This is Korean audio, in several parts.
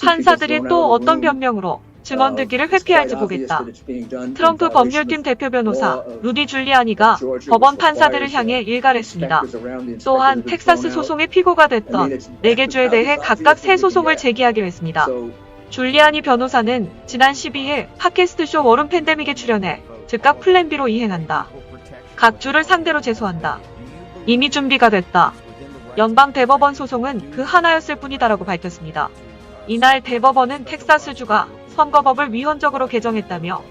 판사들이 또 어떤 변명으로 증언 듣기를 회피할지 보겠다. 트럼프 법률팀 대표 변호사 루디 줄리아니가 법원 판사들을 향해 일갈했습니다. 또한 텍사스 소송의 피고가 됐던 4개 주에 대해 각각 새 소송을 제기하기로 했습니다. 줄리아니 변호사는 지난 12일 팟캐스트쇼 워룸 팬데믹에 출연해 즉각 플랜 B로 이행한다. 각 주를 상대로 제소한다. 이미 준비가 됐다. 연방 대법원 소송은 그 하나였을 뿐이다라고 밝혔습니다. 이날 대법원은 텍사스주가 선거법을 위헌적으로 개정했다며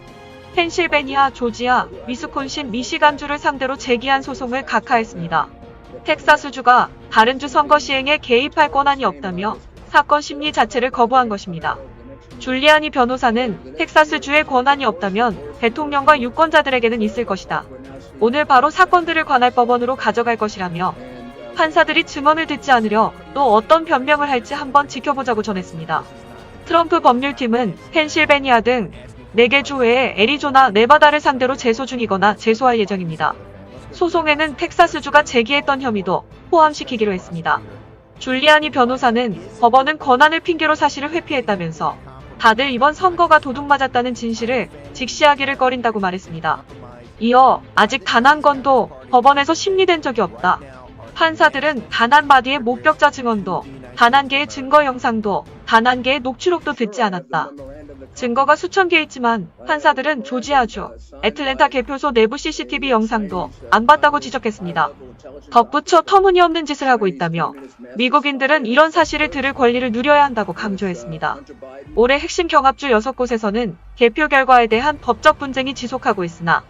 펜실베니아, 조지아, 위스콘신, 미시간주를 상대로 제기한 소송을 각하했습니다. 텍사스주가 다른 주 선거 시행에 개입할 권한이 없다며 사건 심리 자체를 거부한 것입니다. 줄리아니 변호사는 텍사스주의 권한이 없다면 대통령과 유권자들에게는 있을 것이다. 오늘 바로 사건들을 관할 법원으로 가져갈 것이라며 판사들이 증언을 듣지 않으려 또 어떤 변명을 할지 한번 지켜보자고 전했습니다. 트럼프 법률팀은 펜실베니아 등 4개 주 외에 애리조나, 네바다를 상대로 제소 중이거나 제소할 예정입니다. 소송에는 텍사스주가 제기했던 혐의도 포함시키기로 했습니다. 줄리아니 변호사는 법원은 권한을 핑계로 사실을 회피했다면서 다들 이번 선거가 도둑맞았다는 진실을 직시하기를 꺼린다고 말했습니다. 이어 아직 단 한 건도 법원에서 심리된 적이 없다. 판사들은 단 한마디의 목격자 증언도, 단 한 개의 증거 영상도, 단 한 개의 녹취록도 듣지 않았다. 증거가 수천 개 있지만 판사들은 조지아주, 애틀랜타 개표소 내부 CCTV 영상도 안 봤다고 지적했습니다. 덧붙여 터무니없는 짓을 하고 있다며 미국인들은 이런 사실을 들을 권리를 누려야 한다고 강조했습니다. 올해 핵심 경합주 6곳에서는 개표 결과에 대한 법적 분쟁이 지속하고 있으나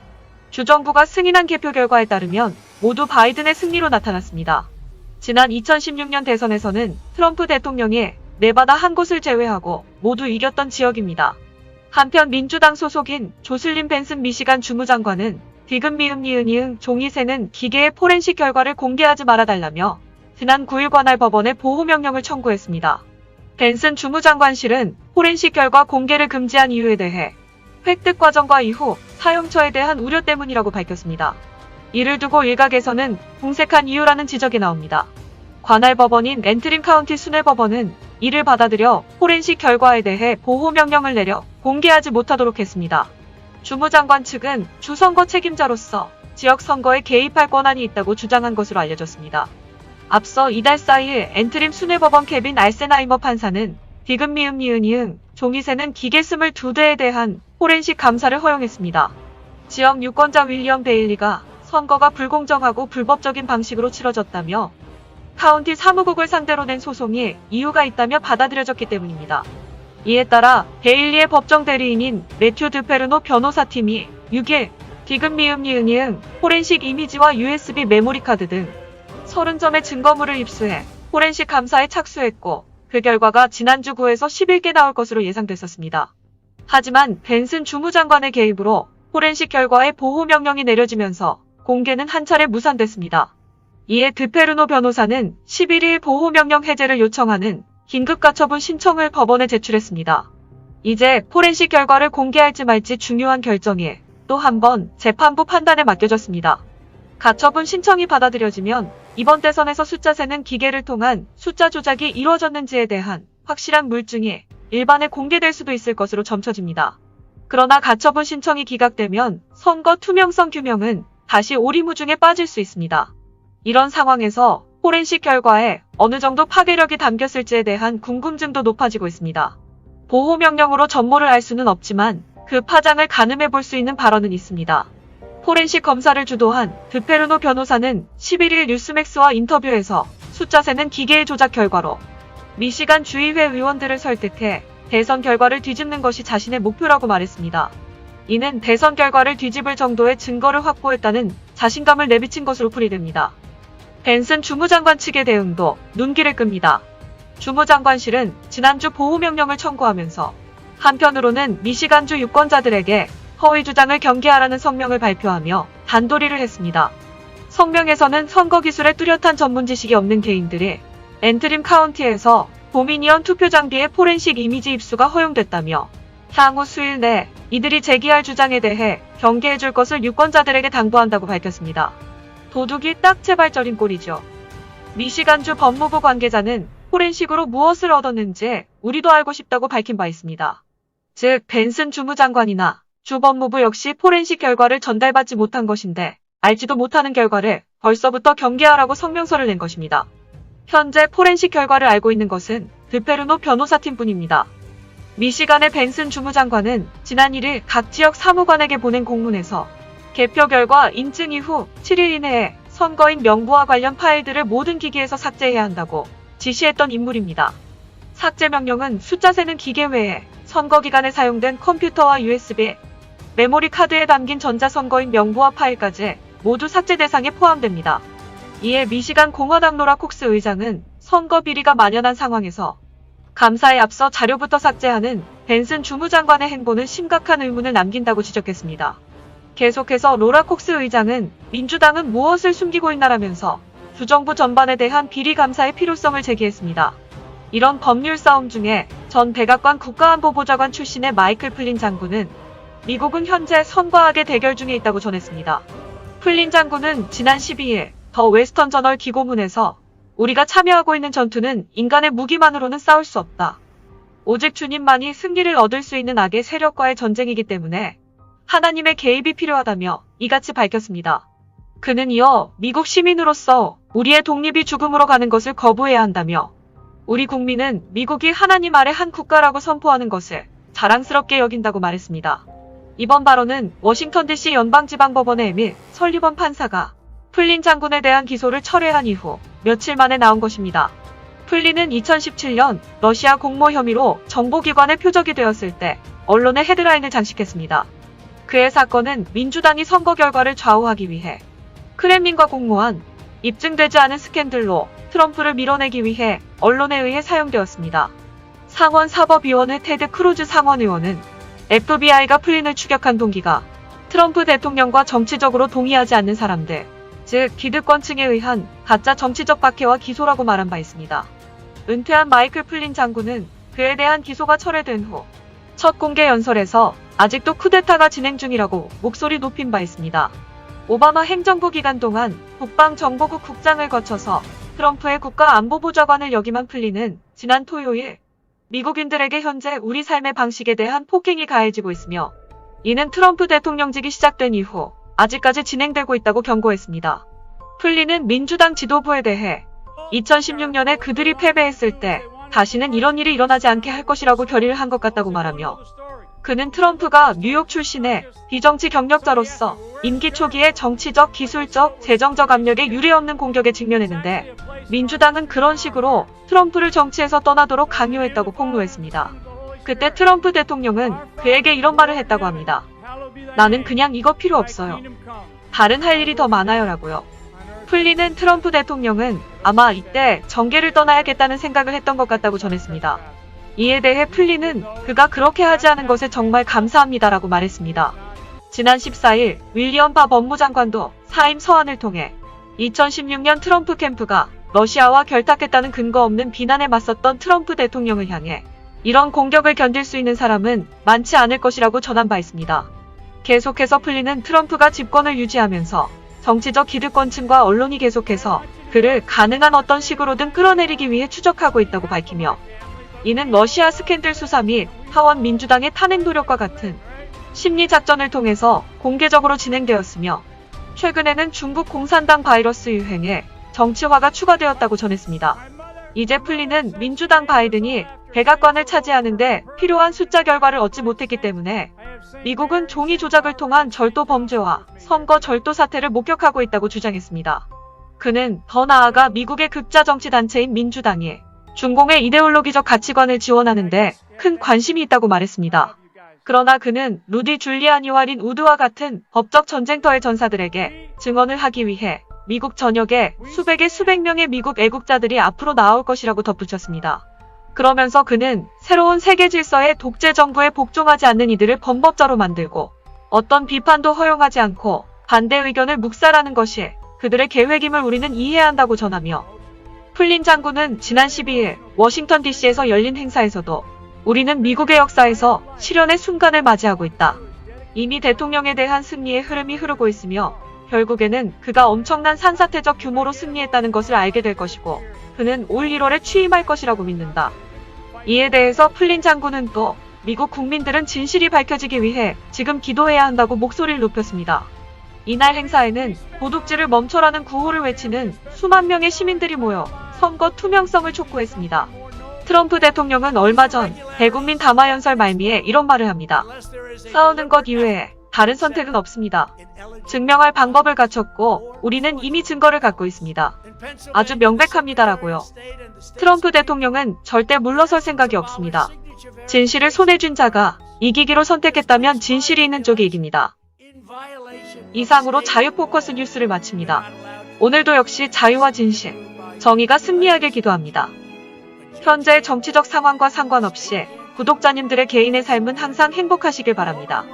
주정부가 승인한 개표 결과에 따르면 모두 바이든의 승리로 나타났습니다. 지난 2016년 대선에서는 트럼프 대통령이 네바다 한 곳을 제외하고 모두 이겼던 지역입니다. 한편 민주당 소속인 조슬린 벤슨 미시간 주무장관은 디금 미음 니은 종이새는 기계의 포렌식 결과를 공개하지 말아달라며 지난 9일 관할 법원에 보호명령을 청구했습니다. 벤슨 주무장관실은 포렌식 결과 공개를 금지한 이유에 대해 획득 과정과 이후 사용처에 대한 우려 때문이라고 밝혔습니다. 이를 두고 일각에서는 궁색한 이유라는 지적이 나옵니다. 관할 법원인 앤트림 카운티 순회법원은 이를 받아들여 포렌식 결과에 대해 보호명령을 내려 공개하지 못하도록 했습니다. 주무장관 측은 주선거 책임자로서 지역 선거에 개입할 권한이 있다고 주장한 것으로 알려졌습니다. 앞서 이달 4일 앤트림 순회법원 케빈 알센하이머 판사는 디금 미음 니은 종이새는 기계 22대에 대한 포렌식 감사를 허용했습니다. 지역 유권자 윌리엄 베일리가 선거가 불공정하고 불법적인 방식으로 치러졌다며 카운티 사무국을 상대로 낸 소송이 이유가 있다며 받아들여졌기 때문입니다. 이에 따라 베일리의 법정 대리인인 매튜 드페르노 변호사팀이 6일 디금 미음 니은 포렌식 이미지와 USB 메모리 카드 등 30점의 증거물을 입수해 포렌식 감사에 착수했고 그 결과가 지난주 9에서 11개 나올 것으로 예상됐었습니다. 하지만 벤슨 주무장관의 개입으로 포렌식 결과에 보호명령이 내려지면서 공개는 한 차례 무산됐습니다. 이에 드페르노 변호사는 11일 보호명령 해제를 요청하는 긴급가처분 신청을 법원에 제출했습니다. 이제 포렌식 결과를 공개할지 말지 중요한 결정이 또 한 번 재판부 판단에 맡겨졌습니다. 가처분 신청이 받아들여지면 이번 대선에서 숫자세는 기계를 통한 숫자 조작이 이루어졌는지에 대한 확실한 물증이 일반에 공개될 수도 있을 것으로 점쳐집니다. 그러나 가처분 신청이 기각되면 선거 투명성 규명은 다시 오리무중에 빠질 수 있습니다. 이런 상황에서 포렌식 결과에 어느 정도 파괴력이 담겼을지에 대한 궁금증도 높아지고 있습니다. 보호명령으로 전모를 알 수는 없지만 그 파장을 가늠해 볼 수 있는 발언은 있습니다. 포렌식 검사를 주도한 드페르노 변호사는 11일 뉴스맥스와 인터뷰에서 숫자세는 기계의 조작 결과로 미시간 주의회 의원들을 설득해 대선 결과를 뒤집는 것이 자신의 목표라고 말했습니다. 이는 대선 결과를 뒤집을 정도의 증거를 확보했다는 자신감을 내비친 것으로 풀이됩니다. 벤슨 주무장관 측의 대응도 눈길을 끕니다. 주무장관실은 지난주 보호명령을 청구하면서 한편으로는 미시간주 유권자들에게 허위 주장을 경계하라는 성명을 발표하며 단도리를 했습니다. 성명에서는 선거 기술에 뚜렷한 전문 지식이 없는 개인들이 앤트림 카운티에서 도미니언 투표 장비의 포렌식 이미지 입수가 허용됐다며 향후 수일 내 이들이 제기할 주장에 대해 경계해줄 것을 유권자들에게 당부한다고 밝혔습니다. 도둑이 딱 제발저린 꼴이죠. 미시간주 법무부 관계자는 포렌식으로 무엇을 얻었는지 우리도 알고 싶다고 밝힌 바 있습니다. 즉 벤슨 주무장관이나 주 법무부 역시 포렌식 결과를 전달받지 못한 것인데 알지도 못하는 결과를 벌써부터 경계하라고 성명서를 낸 것입니다. 현재 포렌식 결과를 알고 있는 것은 드페르노 변호사팀뿐입니다. 미시간의 벤슨 주무장관은 지난 1일 각 지역 사무관에게 보낸 공문에서 개표 결과 인증 이후 7일 이내에 선거인 명부와 관련 파일들을 모든 기기에서 삭제해야 한다고 지시했던 인물입니다. 삭제 명령은 숫자 세는 기계 외에 선거 기간에 사용된 컴퓨터와 USB, 메모리 카드에 담긴 전자선거인 명부와 파일까지 모두 삭제 대상에 포함됩니다. 이에 미시간 공화당 로라 콕스 의장은 선거 비리가 만연한 상황에서 감사에 앞서 자료부터 삭제하는 벤슨 주무장관의 행보는 심각한 의문을 남긴다고 지적했습니다. 계속해서 로라 콕스 의장은 민주당은 무엇을 숨기고 있나라면서 주정부 전반에 대한 비리 감사의 필요성을 제기했습니다. 이런 법률 싸움 중에 전 백악관 국가안보보좌관 출신의 마이클 플린 장군은 미국은 현재 선과학의 대결 중에 있다고 전했습니다. 플린 장군은 지난 12일 더 웨스턴 저널 기고문에서 우리가 참여하고 있는 전투는 인간의 무기만으로는 싸울 수 없다. 오직 주님만이 승리를 얻을 수 있는 악의 세력과의 전쟁이기 때문에 하나님의 개입이 필요하다며 이같이 밝혔습니다. 그는 이어 미국 시민으로서 우리의 독립이 죽음으로 가는 것을 거부해야 한다며 우리 국민은 미국이 하나님 아래 한 국가라고 선포하는 것을 자랑스럽게 여긴다고 말했습니다. 이번 발언은 워싱턴 DC 연방지방법원의 에밀 설리번 판사가 플린 장군에 대한 기소를 철회한 이후 며칠 만에 나온 것입니다. 플린은 2017년 러시아 공모 혐의로 정보기관의 표적이 되었을 때 언론의 헤드라인을 장식했습니다. 그의 사건은 민주당이 선거 결과를 좌우하기 위해 크렘린과 공모한 입증되지 않은 스캔들로 트럼프를 밀어내기 위해 언론에 의해 사용되었습니다. 상원사법위원회 테드 크루즈 상원의원은 FBI가 플린을 추격한 동기가 트럼프 대통령과 정치적으로 동의하지 않는 사람들, 즉 기득권층에 의한 가짜 정치적 박해와 기소라고 말한 바 있습니다. 은퇴한 마이클 플린 장군은 그에 대한 기소가 철회된 후 첫 공개 연설에서 아직도 쿠데타가 진행 중이라고 목소리 높인 바 있습니다. 오바마 행정부 기간 동안 국방정보국 국장을 거쳐서 트럼프의 국가안보보좌관을 역임한 플린은 지난 토요일 미국인들에게 현재 우리 삶의 방식에 대한 폭행이 가해지고 있으며 이는 트럼프 대통령직이 시작된 이후 아직까지 진행되고 있다고 경고했습니다. 플린은 민주당 지도부에 대해 2016년에 그들이 패배했을 때 다시는 이런 일이 일어나지 않게 할 것이라고 결의를 한 것 같다고 말하며 그는 트럼프가 뉴욕 출신의 비정치 경력자로서 임기 초기에 정치적, 기술적, 재정적 압력에 유례없는 공격에 직면했는데 민주당은 그런 식으로 트럼프를 정치에서 떠나도록 강요했다고 폭로했습니다. 그때 트럼프 대통령은 그에게 이런 말을 했다고 합니다. 나는 그냥 이거 필요 없어요. 다른 할 일이 더 많아요 라고요. 플린은 트럼프 대통령은 아마 이때 정계를 떠나야겠다는 생각을 했던 것 같다고 전했습니다. 이에 대해 플린은 그가 그렇게 하지 않은 것에 정말 감사합니다라고 말했습니다. 지난 14일 윌리엄 바 법무장관도 사임 서한을 통해 2016년 트럼프 캠프가 러시아와 결탁했다는 근거 없는 비난에 맞섰던 트럼프 대통령을 향해 이런 공격을 견딜 수 있는 사람은 많지 않을 것이라고 전한 바 있습니다. 계속해서 플린은 트럼프가 집권을 유지하면서 정치적 기득권층과 언론이 계속해서 그를 가능한 어떤 식으로든 끌어내리기 위해 추적하고 있다고 밝히며 이는 러시아 스캔들 수사 및 하원 민주당의 탄핵 노력과 같은 심리작전을 통해서 공개적으로 진행되었으며 최근에는 중국 공산당 바이러스 유행에 정치화가 추가되었다고 전했습니다. 이제 플린은 민주당 바이든이 백악관을 차지하는데 필요한 숫자 결과를 얻지 못했기 때문에 미국은 종이 조작을 통한 절도 범죄와 선거 절도 사태를 목격하고 있다고 주장했습니다. 그는 더 나아가 미국의 극자 정치 단체인 민주당이 중공의 이데올로기적 가치관을 지원하는데 큰 관심이 있다고 말했습니다. 그러나 그는 루디 줄리아니와 린 우드와 같은 법적 전쟁터의 전사들에게 증언을 하기 위해 미국 전역에 수백의 수백 명의 미국 애국자들이 앞으로 나올 것이라고 덧붙였습니다. 그러면서 그는 새로운 세계 질서의 독재 정부에 복종하지 않는 이들을 범법자로 만들고 어떤 비판도 허용하지 않고 반대 의견을 묵살하는 것이 그들의 계획임을 우리는 이해해야 한다고 전하며 플린 장군은 지난 12일 워싱턴 DC에서 열린 행사에서도 우리는 미국의 역사에서 실현의 순간을 맞이하고 있다. 이미 대통령에 대한 승리의 흐름이 흐르고 있으며 결국에는 그가 엄청난 산사태적 규모로 승리했다는 것을 알게 될 것이고 그는 올 1월에 취임할 것이라고 믿는다. 이에 대해서 플린 장군은 또 미국 국민들은 진실이 밝혀지기 위해 지금 기도해야 한다고 목소리를 높였습니다. 이날 행사에는 도둑질을 멈춰라는 구호를 외치는 수만 명의 시민들이 모여 선거 투명성을 촉구했습니다. 트럼프 대통령은 얼마 전 대국민 담화연설 말미에 이런 말을 합니다. 싸우는 것 이외에 다른 선택은 없습니다. 증명할 방법을 갖췄고 우리는 이미 증거를 갖고 있습니다. 아주 명백합니다라고요. 트럼프 대통령은 절대 물러설 생각이 없습니다. 진실을 손에 쥔 자가 이기기로 선택했다면 진실이 있는 쪽이 이깁니다. 이상으로 자유포커스 뉴스를 마칩니다. 오늘도 역시 자유와 진실, 정의가 승리하길 기도합니다. 현재의 정치적 상황과 상관없이 구독자님들의 개인의 삶은 항상 행복하시길 바랍니다.